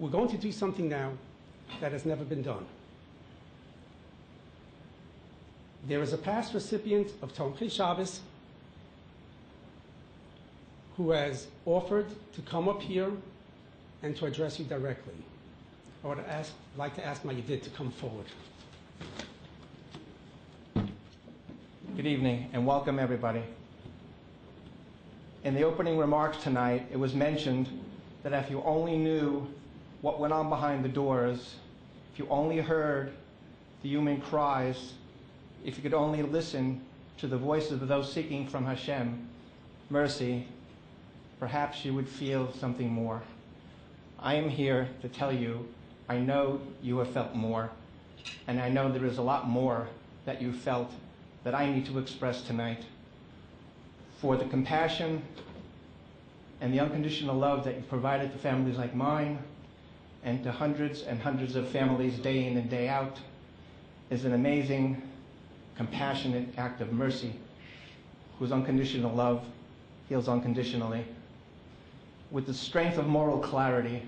We're going to do something now that has never been done. There is a past recipient of Tomche Shabbos who has offered to come up here and to address you directly. I would like to ask my Yedid to come forward. Good evening and welcome everybody. In the opening remarks tonight, it was mentioned that if you only knew what went on behind the doors, if you only heard the human cries, if you could only listen to the voices of those seeking from Hashem mercy, perhaps you would feel something more. I am here to tell you, I know you have felt more, and I know there is a lot more that you felt that I need to express tonight. For the compassion and the unconditional love that you've provided to families like mine, and to hundreds and hundreds of families day in and day out, is an amazing, compassionate act of mercy, whose unconditional love heals unconditionally. With the strength of moral clarity,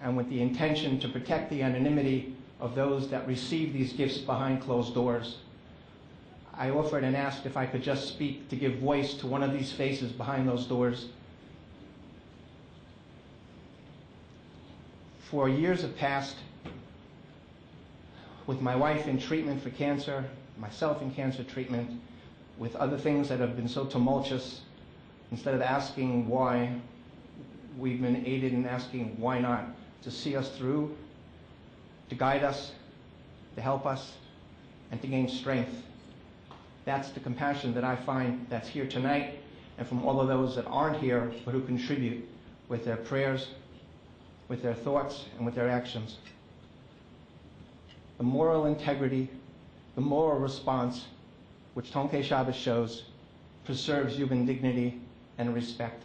and with the intention to protect the anonymity of those that receive these gifts behind closed doors, I offered and asked if I could just speak to give voice to one of these faces behind those doors. For years have passed, with my wife in treatment for cancer, myself in cancer treatment, with other things that have been so tumultuous. Instead of asking why, we've been aided in asking why not, to see us through, to guide us, to help us, and to gain strength. That's the compassion that I find that's here tonight, and from all of those that aren't here, but who contribute with their prayers, with their thoughts, and with their actions. The moral integrity, the moral response, which Tomche Shabbos shows, preserves human dignity and respect.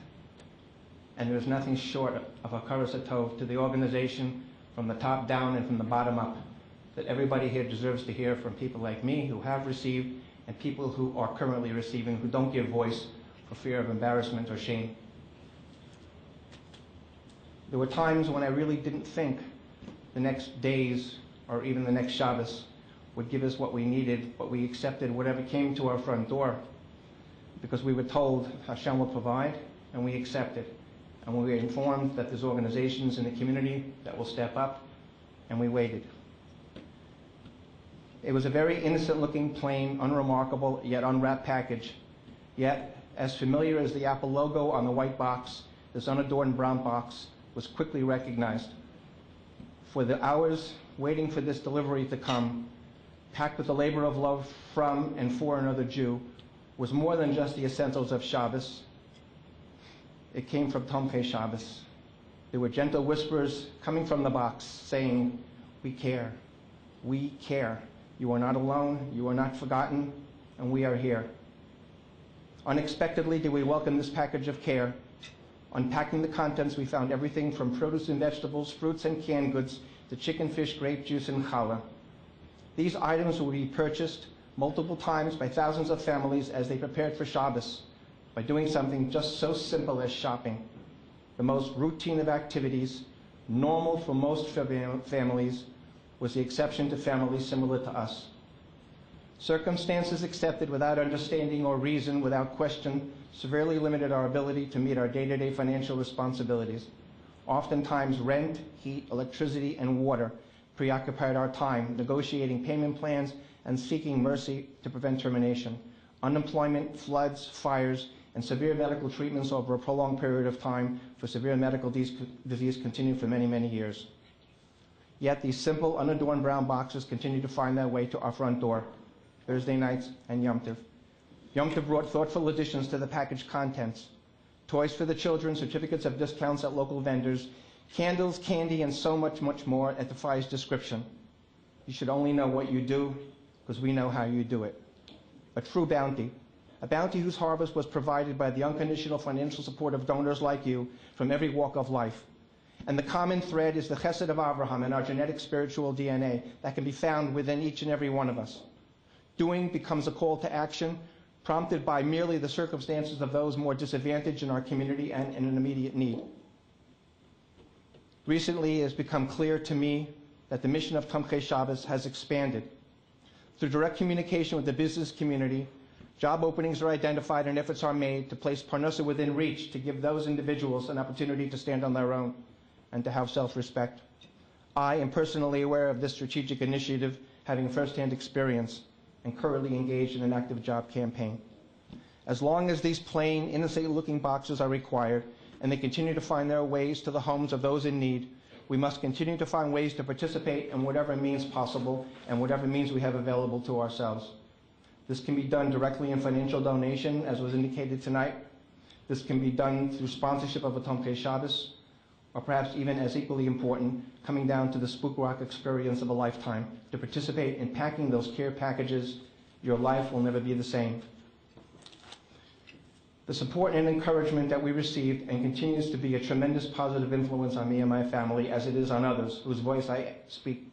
And there is nothing short of a karas hatov to the organization, from the top down and from the bottom up, that everybody here deserves to hear from people like me who have received, and people who are currently receiving, who don't give voice for fear of embarrassment or shame. There were times when I really didn't think the next days or even the next Shabbos would give us what we needed, but we accepted whatever came to our front door, because we were told Hashem will provide, and we accepted. And we were informed that there's organizations in the community that will step up, and we waited. It was a very innocent-looking, plain, unremarkable, yet unwrapped package. Yet, as familiar as the Apple logo on the white box, this unadorned brown box was quickly recognized. For the hours waiting for this delivery to come, packed with the labor of love from and for another Jew, was more than just the essentials of Shabbos. It came from Tomche Shabbos. There were gentle whispers coming from the box saying, "We care, we care. You are not alone, you are not forgotten, and we are here." Unexpectedly did we welcome this package of care. Unpacking the contents, we found everything from produce and vegetables, fruits and canned goods, to chicken, fish, grape juice, and challah. These items will be purchased multiple times by thousands of families as they prepared for Shabbos, by doing something just so simple as shopping. The most routine of activities, normal for most families, was the exception to families similar to us. Circumstances accepted without understanding or reason, without question, severely limited our ability to meet our day-to-day financial responsibilities. Oftentimes rent, heat, electricity, and water preoccupied our time, negotiating payment plans and seeking mercy to prevent termination. Unemployment, floods, fires, and severe medical treatments over a prolonged period of time for severe medical disease continued for many, many years. Yet these simple, unadorned brown boxes continue to find their way to our front door, Thursday nights and Yom Tov. Yom Tov brought thoughtful additions to the package contents: toys for the children, certificates of discounts at local vendors, candles, candy, and so much, much more that defies description. You should only know what you do, because we know how you do it. A true bounty. A bounty whose harvest was provided by the unconditional financial support of donors like you from every walk of life. And the common thread is the chesed of Abraham and our genetic spiritual DNA that can be found within each and every one of us. Doing becomes a call to action, prompted by merely the circumstances of those more disadvantaged in our community and in an immediate need. Recently, it has become clear to me that the mission of Tomche Shabbos has expanded. Through direct communication with the business community, job openings are identified and efforts are made to place Parnassa within reach to give those individuals an opportunity to stand on their own and to have self-respect. I am personally aware of this strategic initiative, having firsthand experience and currently engaged in an active job campaign. As long as these plain, innocent-looking boxes are required and they continue to find their ways to the homes of those in need, we must continue to find ways to participate in whatever means possible and whatever means we have available to ourselves. This can be done directly in financial donation, as was indicated tonight. This can be done through sponsorship of a Tomche Shabbos, or perhaps even as equally important, coming down to the Spook Rock experience of a lifetime. To participate in packing those care packages, your life will never be the same. The support and encouragement that we received and continues to be a tremendous positive influence on me and my family, as it is on others whose voice I speak.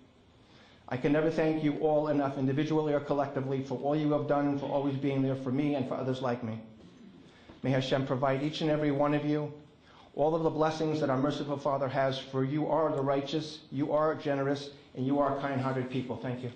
I can never thank you all enough, individually or collectively, for all you have done and for always being there for me and for others like me. May Hashem provide each and every one of you all of the blessings that our merciful Father has, for you are the righteous, you are generous, and you are kind-hearted people. Thank you.